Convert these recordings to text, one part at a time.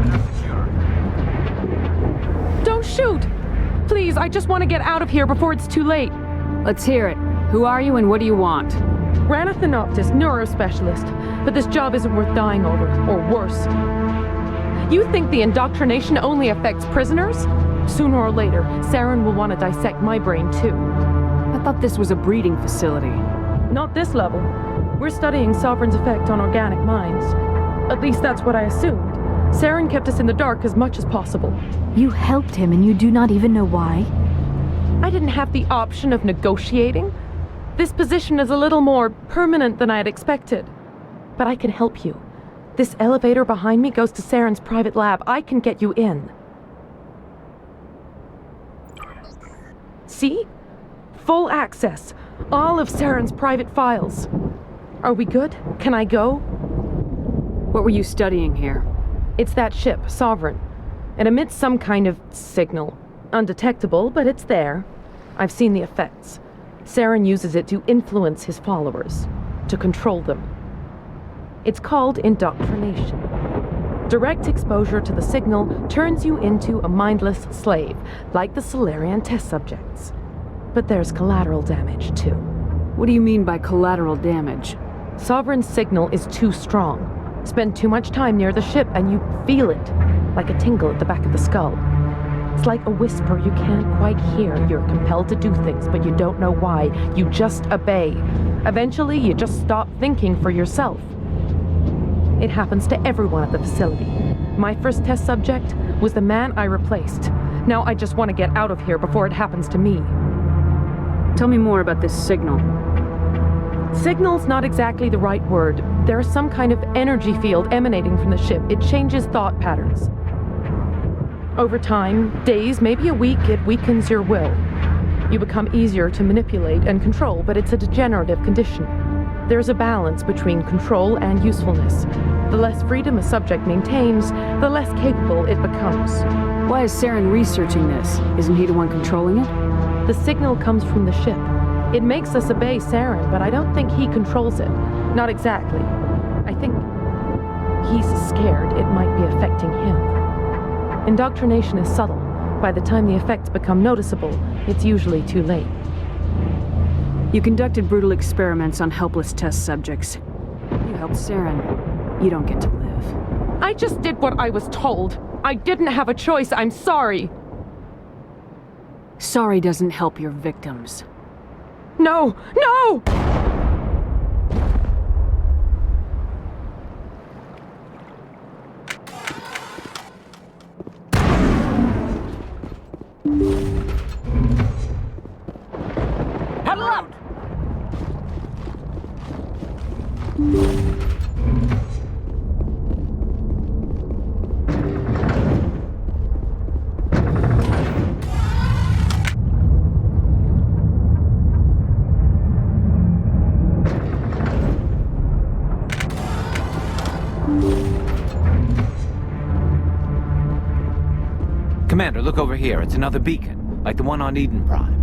Perimeter secured. Don't shoot! Please, I just want to get out of here before it's too late. Let's hear it. Who are you and what do you want? Ranathanoptis, neurospecialist. But this job isn't worth dying over, or worse. You think the indoctrination only affects prisoners? Sooner or later, Saren will want to dissect my brain too. I thought this was a breeding facility. Not this level. We're studying Sovereign's effect on organic minds. At least that's what I assumed. Saren kept us in the dark as much as possible. You helped him and you do not even know why? I didn't have the option of negotiating. This position is a little more permanent than I had expected. But I can help you. This elevator behind me goes to Saren's private lab. I can get you in. See? Full access. All of Saren's private files. Are we good? Can I go? What were you studying here? It's that ship, Sovereign. It emits some kind of signal. Undetectable, but it's there. I've seen the effects. Saren uses it to influence his followers, to control them. It's called indoctrination. Direct exposure to the signal turns you into a mindless slave, like the Solarian test subjects. But there's collateral damage, too. What do you mean by collateral damage? Sovereign's signal is too strong. Spend too much time near the ship and you feel it, like a tingle at the back of the skull. It's like a whisper you can't quite hear. You're compelled to do things, but you don't know why. You just obey. Eventually, you just stop thinking for yourself. It happens to everyone at the facility. My first test subject was the man I replaced. Now I just want to get out of here before it happens to me. Tell me more about this signal. Signal's not exactly the right word. There's some kind of energy field emanating from the ship. It changes thought patterns. Over time, days, maybe a week, it weakens your will. You become easier to manipulate and control, but it's a degenerative condition. There's a balance between control and usefulness. The less freedom a subject maintains, the less capable it becomes. Why is Saren researching this? Isn't he the one controlling it? The signal comes from the ship. It makes us obey Saren, but I don't think he controls it. Not exactly. I think he's scared it might be affecting him. Indoctrination is subtle. By the time the effects become noticeable, it's usually too late. You conducted brutal experiments on helpless test subjects. You helped Saren. You don't get to live. I just did what I was told. I didn't have a choice. I'm sorry. Sorry doesn't help your victims. No! No! Head out! Commander, look over here. It's another beacon, like the one on Eden Prime.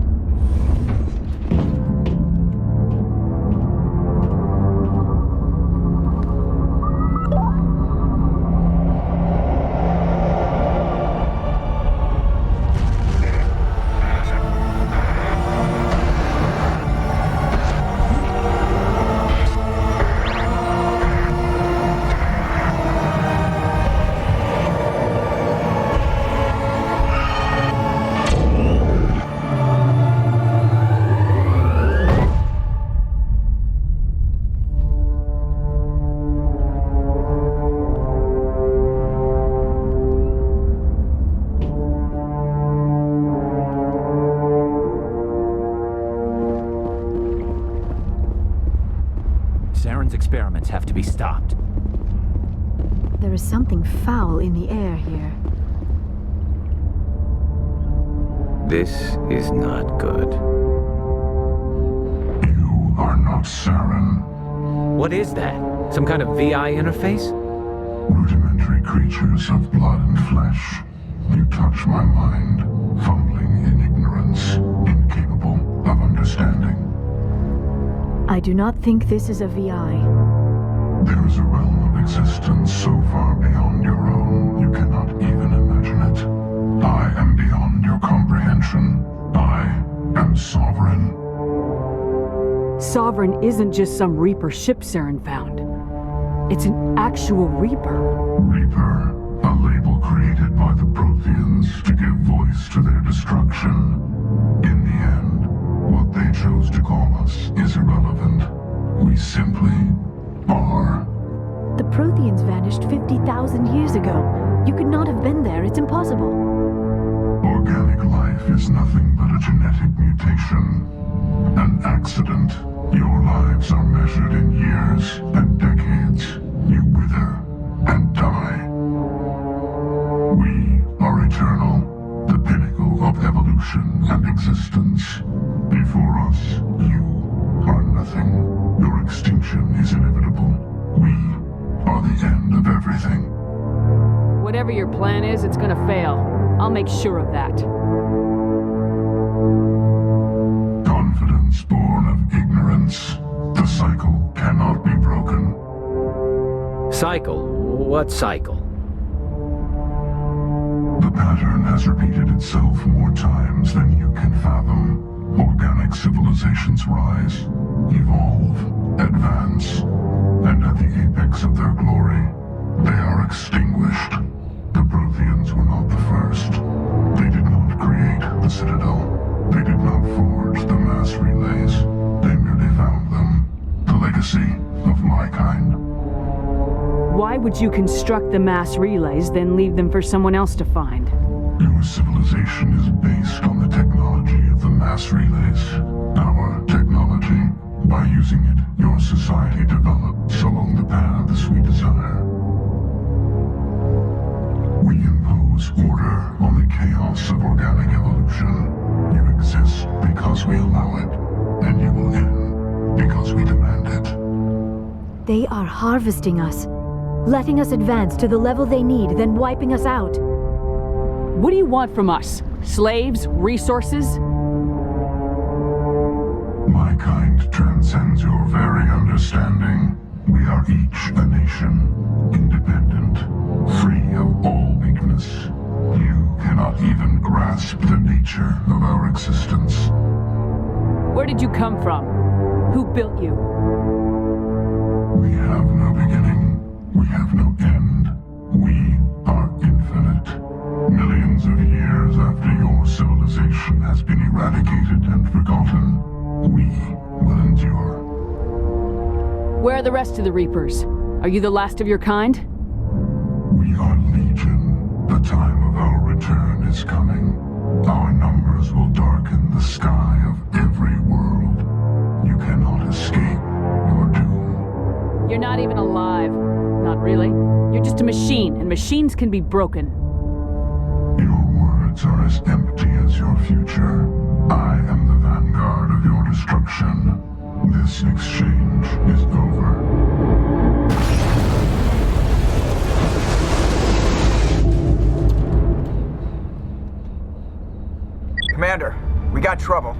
Saren's experiments have to be stopped. There is something foul in the air here. This is not good. You are not Saren. What is that? Some kind of VI interface? Rudimentary creatures of blood and flesh. You touch my mind, fumbling in ignorance, incapable of understanding. I do not think this is a VI. There is a realm of existence so far beyond your own, you cannot even imagine it. I am beyond your comprehension. I am sovereign. Sovereign isn't just some Reaper ship Saren found. It's an actual Reaper. Reaper, a label created by the Protheans to give voice to their destruction. In the end, what they chose to call us is irrelevant. We simply are. The Protheans vanished 50,000 years ago. You could not have been there. It's impossible. Organic life is nothing but a genetic mutation. An accident. Your lives are measured in years and decades. You wither and die. We are eternal, the pinnacle of evolution and existence. Before us, you are nothing. Your extinction is inevitable. We are the end of everything. Whatever your plan is, it's gonna fail. I'll make sure of that. Confidence born of ignorance. The cycle cannot be broken. Cycle? What cycle? The pattern has repeated itself more times than you can fathom. Organic civilizations rise, evolve, advance, and at the apex of their glory, they are extinguished. The Protheans were not the first. They did not create the Citadel. They did not forge the mass relays. They merely found them. The legacy of my kind. Why would you construct the mass relays, then leave them for someone else to find? Your civilization is based on the technology of the mass relays. Our technology. By using it, your society develops along the paths we desire. We impose order on the chaos of organic evolution. You exist because we allow it, and you will end because we demand it. They are harvesting us, letting us advance to the level they need, then wiping us out. What do you want from us? Slaves? Resources? My kind transcends your very understanding. We are each a nation, independent, free of all weakness. You cannot even grasp the nature of our existence. Where did you come from? Who built you? We have no beginning. We have no end. We are infinite. Millions of years after your civilization has been eradicated and forgotten, we will endure. Where are the rest of the Reapers? Are you the last of your kind? We are legion. The time of our return is coming. Our numbers will darken the sky of every world. You cannot escape your doom. You're not even alive. Not really. You're just a machine, and machines can be broken. Your words are as empty as your future. I am the vanguard of your destruction. This exchange is over. Commander, we got trouble.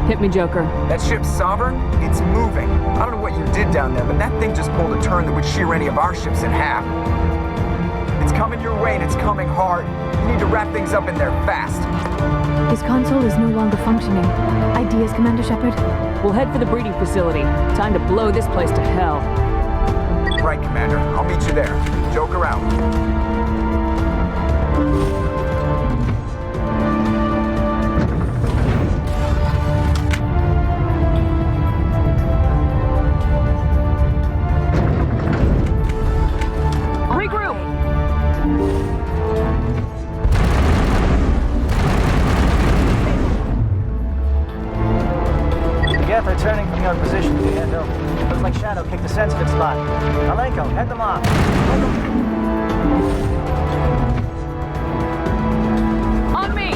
Hit me, Joker. That ship's Sovereign? It's moving. I don't know what you did down there, but that thing just pulled a turn that would shear any of our ships in half. It's coming your way, and it's coming hard. You need to wrap things up in there fast. His console is no longer functioning. Ideas, Commander Shepard? We'll head for the breeding facility. Time to blow this place to hell. Right, Commander. I'll meet you there. Joker out. Returning from your position, Commando. Looks like Shadow kicked a sensitive spot. Malenko, head them off. On me!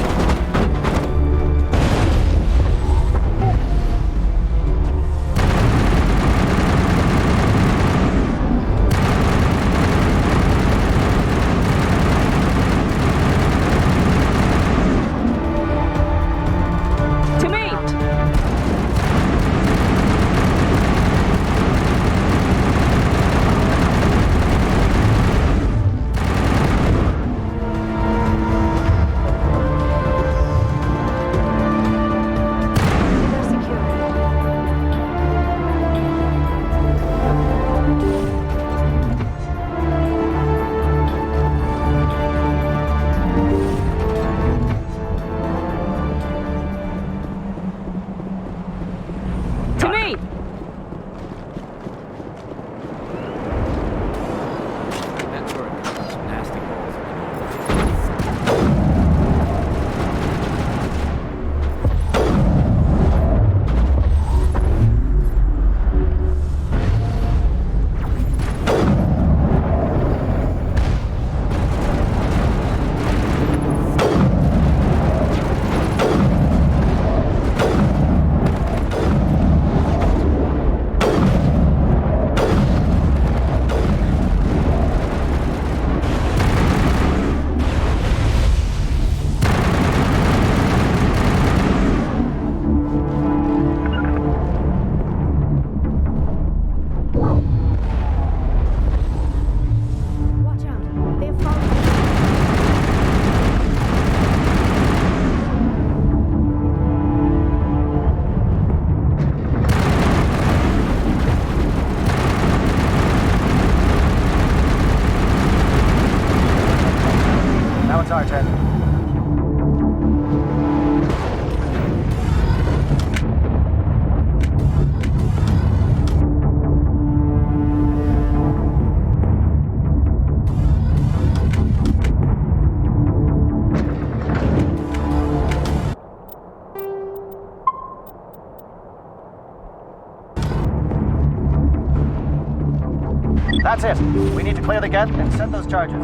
To me! That's it. We need to clear the gate and send those charges.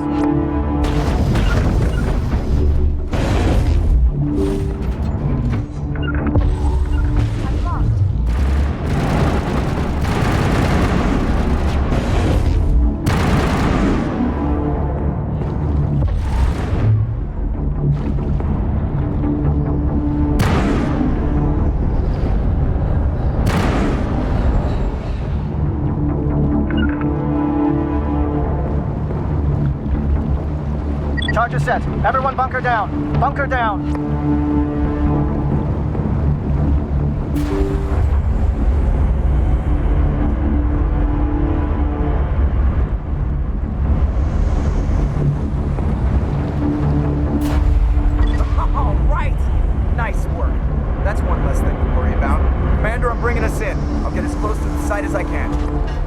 Charges set. Everyone bunker down. Bunker down. All right. Nice work. That's one less thing to worry about. Commander, I'm bringing us in. I'll get as close to the site as I can.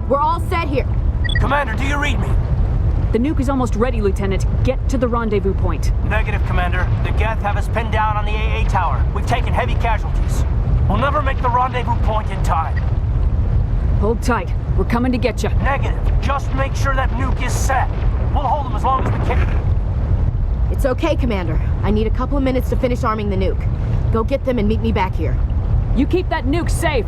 We're all set here. Commander, do you read me? The nuke is almost ready, Lieutenant. Get to the rendezvous point. Negative, Commander. The Geth have us pinned down on the AA tower. We've taken heavy casualties. We'll never make the rendezvous point in time. Hold tight. We're coming to get you. Negative. Just make sure that nuke is set. We'll hold them as long as we can. It's okay, Commander. I need a couple of minutes to finish arming the nuke. Go get them and meet me back here. You keep that nuke safe.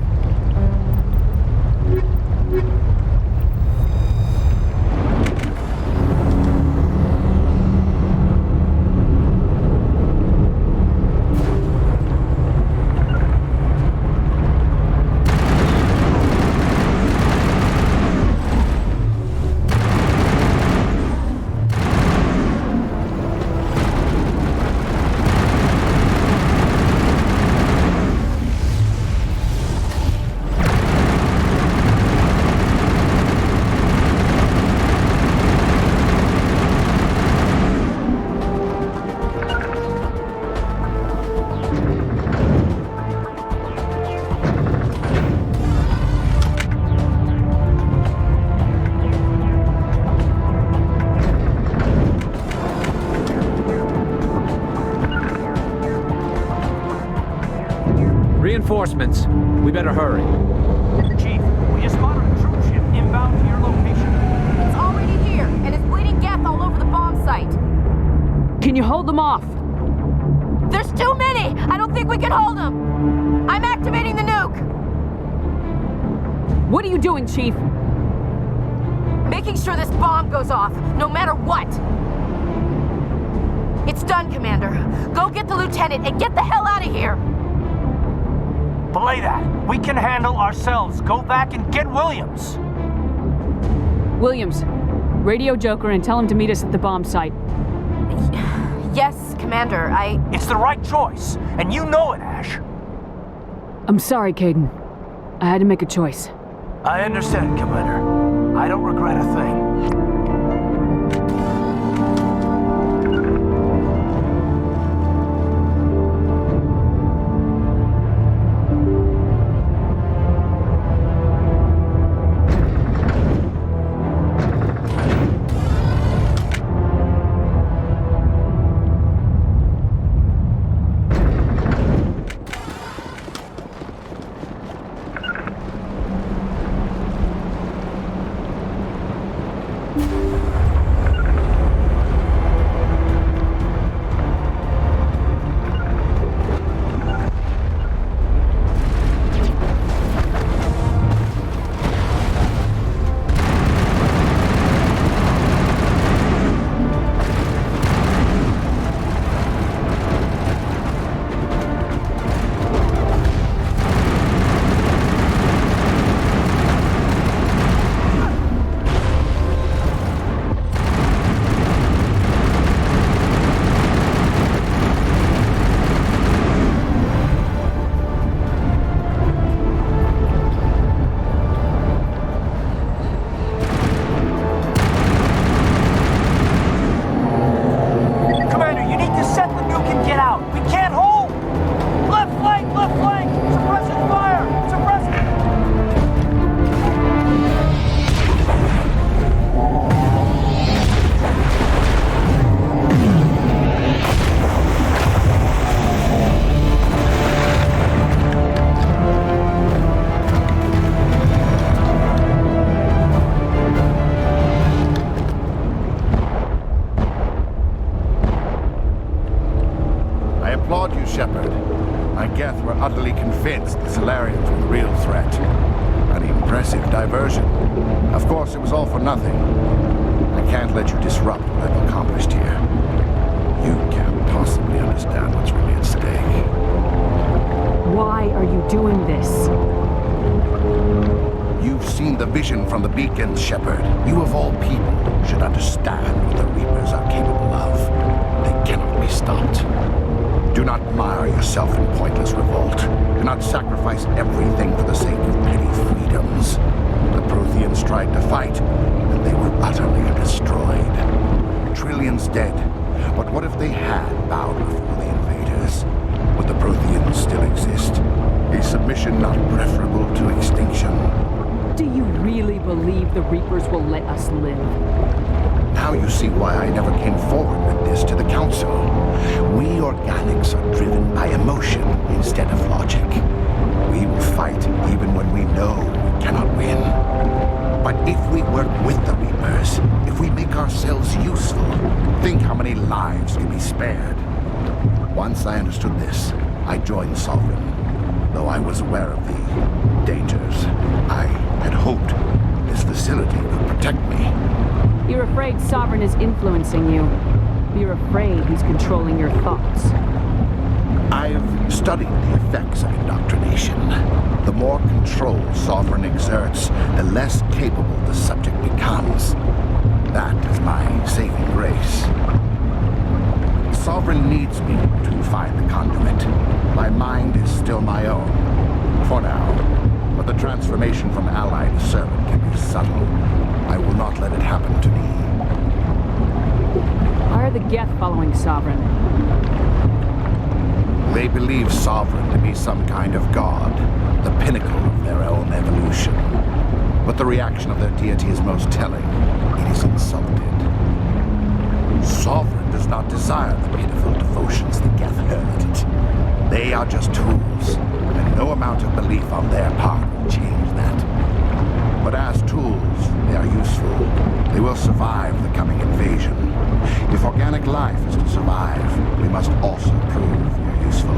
Reinforcements. We better hurry. Chief, we just spotted a troop ship inbound to your location. It's already here, and it's bleeding Geth all over the bomb site. Can you hold them off? There's too many! I don't think we can hold them! I'm activating the nuke! What are you doing, Chief? Making sure this bomb goes off, no matter what! It's done, Commander. Go get the lieutenant and get the hell out of here! Belay that. We can handle ourselves. Go back and get Williams. Williams, radio Joker and tell him to meet us at the bomb site. Yes, Commander, It's the right choice, and you know it, Ash. I'm sorry, Caden. I had to make a choice. I understand, Commander. I don't regret a thing. I applaud you, Shepard. I guess we're utterly convinced the Salarians were the real threat. An impressive diversion. Of course, it was all for nothing. I can't let you disrupt what I've accomplished here. You can't possibly understand what's really at stake. Why are you doing this? You've seen the vision from the beacons, Shepard. You of all people should understand what the Reapers are capable of. They cannot be stopped. Do not mire yourself in pointless revolt. Do not sacrifice everything for the sake of petty freedoms. The Protheans tried to fight, and they were utterly destroyed. Trillions dead. But what if they had bowed before the invaders? Would the Protheans still exist? Is submission not preferable to extinction? Do you really believe the Reapers will let us live? Now you see why I never came forward with this to the Council. We organics are driven by emotion instead of logic. We will fight even when we know we cannot win. But if we work with the Reapers, if we make ourselves useful, think how many lives can be spared. Once I understood this, I joined Sovereign, though I was aware of the dangers. I had hoped this facility could protect me. You're afraid Sovereign is influencing you. You're afraid he's controlling your thoughts. I've studied the effects of indoctrination. The more control Sovereign exerts, the less capable the subject becomes. That is my saving grace. Sovereign needs me to find the conduit. My mind is still my own, for now. But the transformation from ally to servant can be subtle. I will not let it happen to me. Why are the Geth following Sovereign? They believe Sovereign to be some kind of god, the pinnacle of their own evolution. But the reaction of their deity is most telling. It is insulted. Sovereign does not desire the pitiful devotions the Geth hurl at it. They are just tools, and no amount of belief on their part will change that. But as tools, they are useful. They will survive the coming invasion. If organic life is to survive, we must also prove we are useful.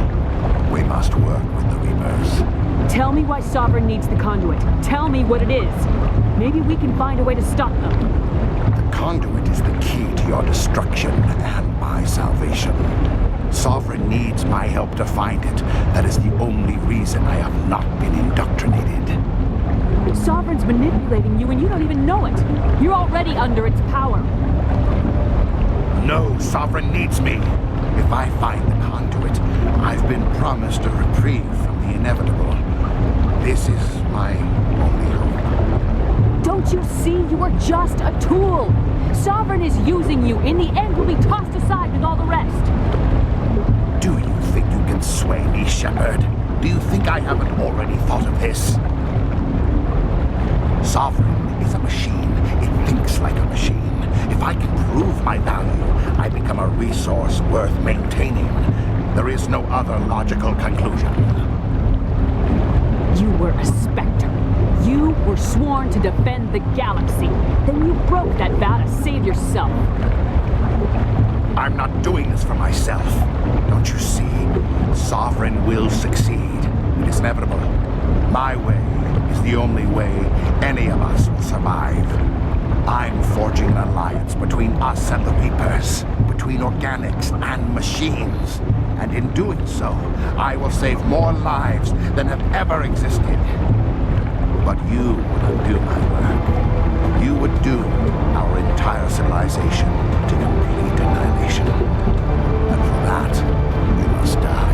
We must work with the Reapers. Tell me why Sovereign needs the conduit. Tell me what it is. Maybe we can find a way to stop them. The conduit is the key to your destruction and my salvation. Sovereign needs my help to find it. That is the only reason I have not been indoctrinated. Sovereign's manipulating you and you don't even know it. You're already under its power. No, Sovereign needs me. If I find the conduit, I've been promised a reprieve from the inevitable. This is my only hope. Don't you see? You are just a tool. Sovereign is using you. In the end, you'll be tossed aside with all the rest. Do you think you can sway me, Shepard? Do you think I haven't already thought of this? Sovereign is a machine. It thinks like a machine. If I can prove my value, I become a resource worth maintaining. There is no other logical conclusion. You were a Spectre. You were sworn to defend the galaxy. Then you broke that vow to save yourself. I'm not doing this for myself. Don't you see? Sovereign will succeed. It is inevitable. My way is the only way any of us will survive. I'm forging an alliance between us and the Reapers, between organics and machines. And in doing so, I will save more lives than have ever existed. But you would undo my work. You would doom our entire civilization to complete annihilation. And for that, you must die.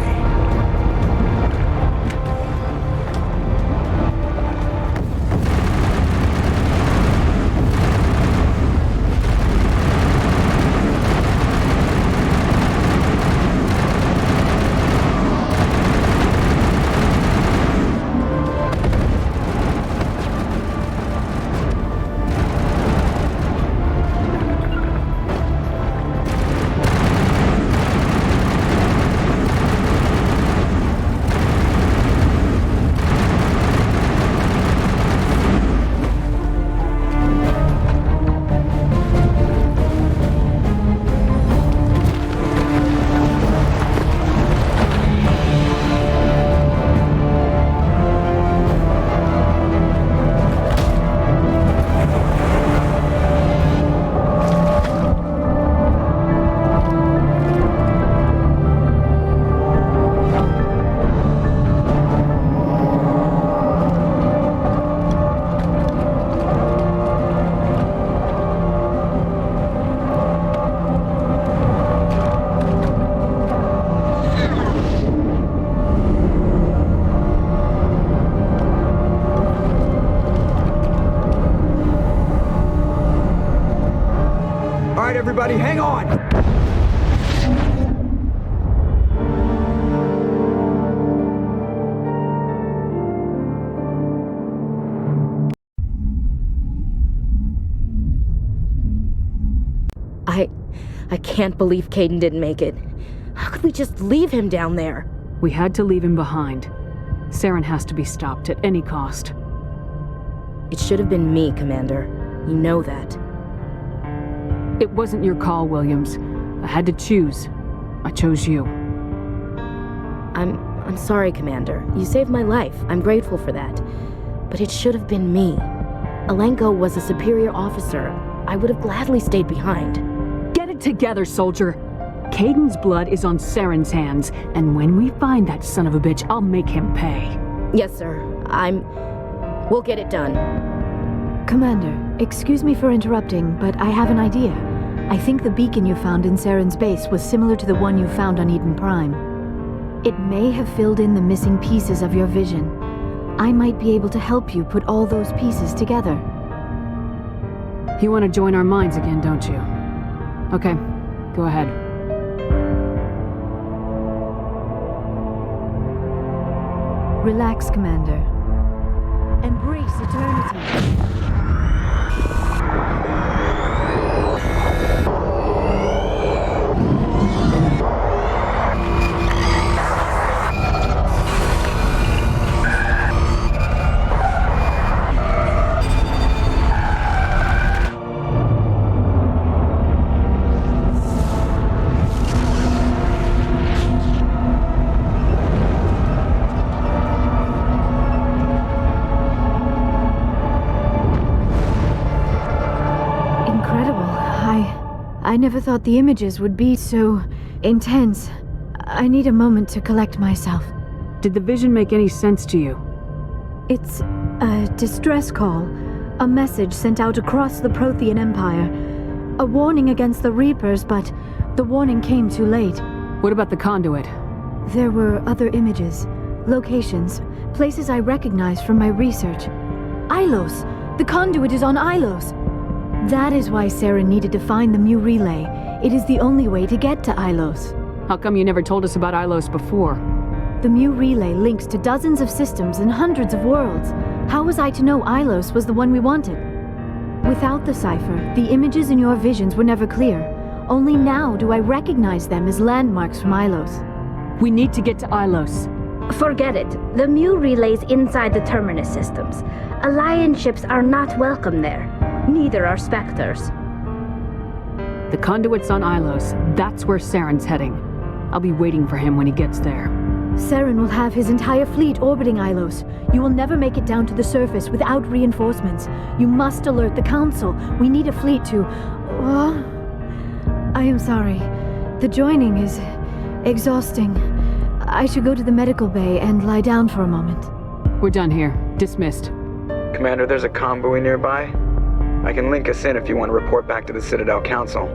everybody, hang on! I can't believe Caden didn't make it. How could we just leave him down there? We had to leave him behind. Saren has to be stopped at any cost. It should have been me, Commander. You know that. It wasn't your call, Williams. I had to choose. I chose you. I'm sorry, Commander. You saved my life. I'm grateful for that. But it should have been me. Alenko was a superior officer. I would have gladly stayed behind. Get it together, soldier. Caden's blood is on Saren's hands, and when we find that son of a bitch, I'll make him pay. Yes, sir. We'll get it done. Commander, excuse me for interrupting, but I have an idea. I think the beacon you found in Saren's base was similar to the one you found on Eden Prime. It may have filled in the missing pieces of your vision. I might be able to help you put all those pieces together. You want to join our minds again, don't you? Okay, go ahead. Relax, Commander. Embrace eternity. I never thought the images would be so intense. I need a moment to collect myself. Did the vision make any sense to you? It's a distress call. A message sent out across the Prothean Empire. A warning against the Reapers, but the warning came too late. What about the conduit? There were other images, locations, places I recognized from my research. Ilos! The conduit is on Ilos! That is why Saren needed to find the Mu Relay. It is the only way to get to Ilos. How come you never told us about Ilos before? The Mu Relay links to dozens of systems and hundreds of worlds. How was I to know Ilos was the one we wanted? Without the cipher, the images in your visions were never clear. Only now do I recognize them as landmarks from Ilos. We need to get to Ilos. Forget it. The Mu Relay's inside the Terminus systems. Alliance ships are not welcome there. Neither are Spectres. The conduit's on Ilos. That's where Saren's heading. I'll be waiting for him when he gets there. Saren will have his entire fleet orbiting Ilos. You will never make it down to the surface without reinforcements. You must alert the Council. We need a fleet to... I am sorry. The joining is exhausting. I should go to the medical bay and lie down for a moment. We're done here. Dismissed. Commander, there's a convoy nearby. I can link us in if you want to report back to the Citadel Council.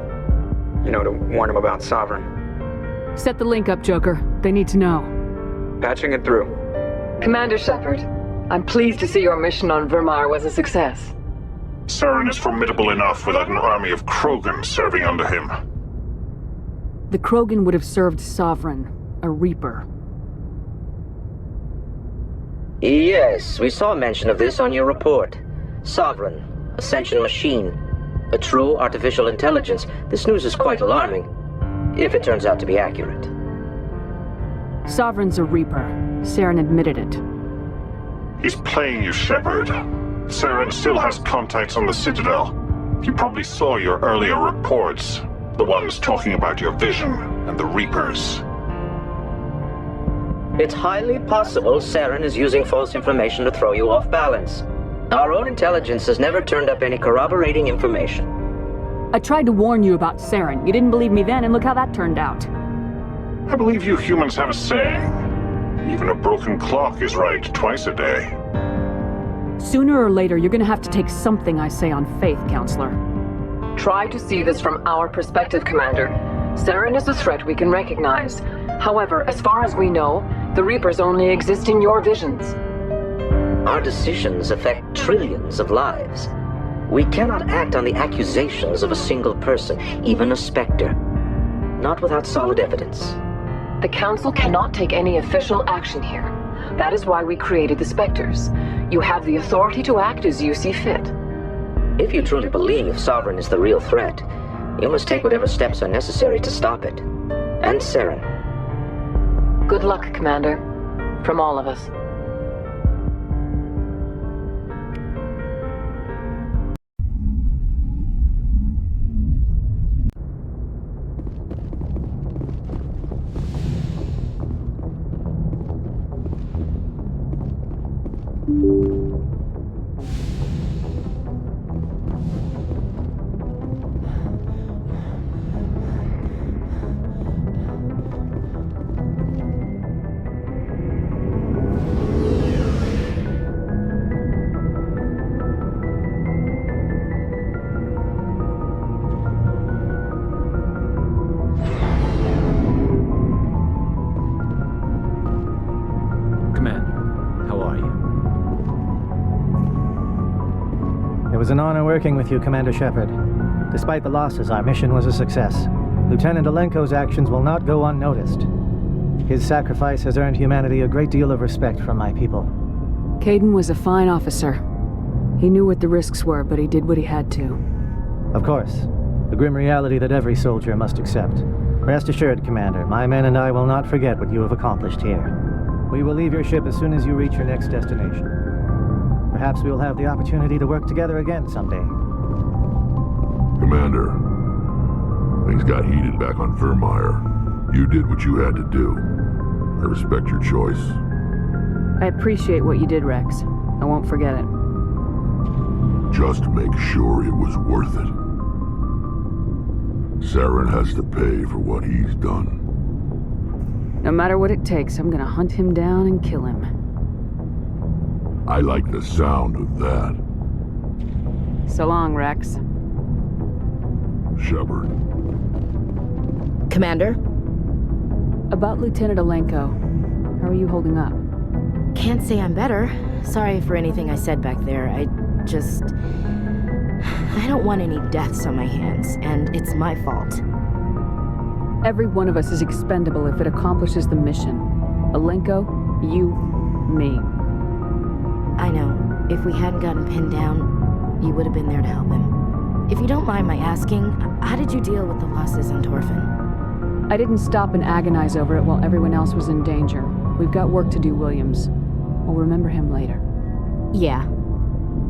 You know, to warn them about Sovereign. Set the link up, Joker. They need to know. Patching it through. Commander Shepard, I'm pleased to see your mission on Virmire was a success. Saren is formidable enough without an army of Krogan serving under him. The Krogan would have served Sovereign, a Reaper. Yes, we saw mention of this on your report. Sovereign. Ascension machine. A true artificial intelligence. This news is quite alarming, if it turns out to be accurate. Sovereign's a Reaper. Saren admitted it. He's playing you, Shepard. Saren still has contacts on the Citadel. He probably saw your earlier reports. The ones talking about your vision and the Reapers. It's highly possible Saren is using false information to throw you off balance. Our own intelligence has never turned up any corroborating information. I tried to warn you about Saren. You didn't believe me then, and look how that turned out. I believe you humans have a saying. Even a broken clock is right twice a day. Sooner or later, you're gonna have to take something I say on faith, Counselor. Try to see this from our perspective, Commander. Saren is a threat we can recognize. However, as far as we know, the Reapers only exist in your visions. Our decisions affect trillions of lives. We cannot act on the accusations of a single person, even a Spectre. Not without solid evidence. The Council cannot take any official action here. That is why we created the Spectres. You have the authority to act as you see fit. If you truly believe Sovereign is the real threat, you must take whatever steps are necessary to stop it. And Saren. Good luck, Commander. From all of us. It was an honor working with you, Commander Shepard. Despite the losses, our mission was a success. Lieutenant Alenko's actions will not go unnoticed. His sacrifice has earned humanity a great deal of respect from my people. Caden was a fine officer. He knew what the risks were, but he did what he had to. Of course. The grim reality that every soldier must accept. Rest assured, Commander, my men and I will not forget what you have accomplished here. We will leave your ship as soon as you reach your next destination. Perhaps we will have the opportunity to work together again someday. Commander, things got heated back on Virmire. You did what you had to do. I respect your choice. I appreciate what you did, Rex. I won't forget it. Just make sure it was worth it. Saren has to pay for what he's done. No matter what it takes, I'm gonna hunt him down and kill him. I like the sound of that. So long, Rex. Shepard. Commander? About Lieutenant Alenko. How are you holding up? Can't say I'm better. Sorry for anything I said back there. I don't want any deaths on my hands, and it's my fault. Every one of us is expendable if it accomplishes the mission. Alenko, you, me. I know. If we hadn't gotten pinned down, you would have been there to help him. If you don't mind my asking, how did you deal with the losses on Torfin? I didn't stop and agonize over it while everyone else was in danger. We've got work to do, Williams. We'll remember him later. Yeah.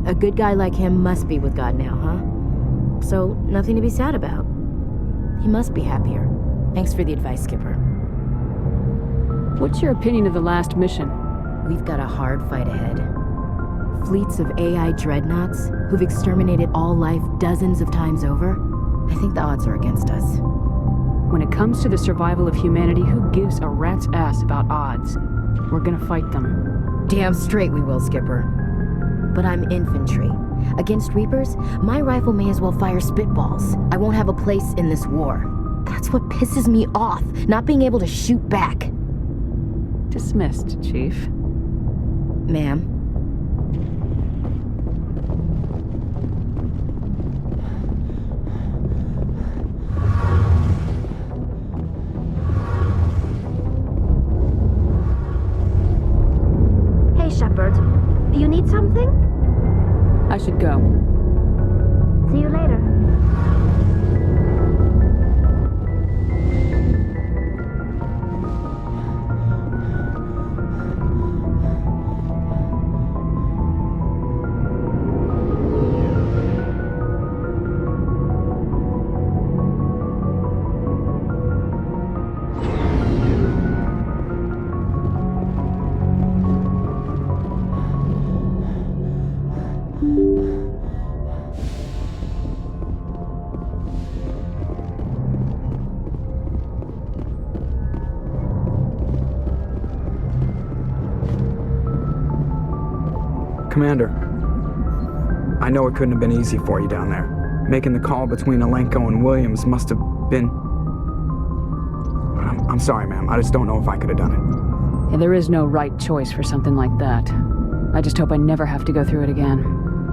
A good guy like him must be with God now, huh? So, nothing to be sad about. He must be happier. Thanks for the advice, Skipper. What's your opinion of the last mission? We've got a hard fight ahead. Fleets of AI dreadnoughts who've exterminated all life dozens of times over. I think the odds are against us. When it comes to the survival of humanity, who gives a rat's ass about odds? We're gonna fight them. Damn straight we will, Skipper. But I'm infantry. Against Reapers, my rifle may as well fire spitballs. I won't have a place in this war. That's what pisses me off, not being able to shoot back. Dismissed, Chief. Ma'am. Hey, Shepard. You need something? I should go. See you later. Commander, I know it couldn't have been easy for you down there. Making the call between Alenko and Williams must have been... I'm sorry, ma'am. I just don't know if I could have done it. Yeah, there is no right choice for something like that. I just hope I never have to go through it again.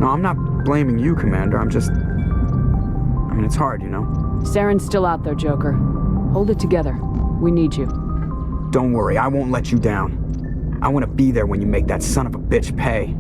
No, I'm not blaming you, Commander. I'm just... I mean, it's hard, you know? Saren's still out there, Joker. Hold it together. We need you. Don't worry, I won't let you down. I want to be there when you make that son of a bitch pay.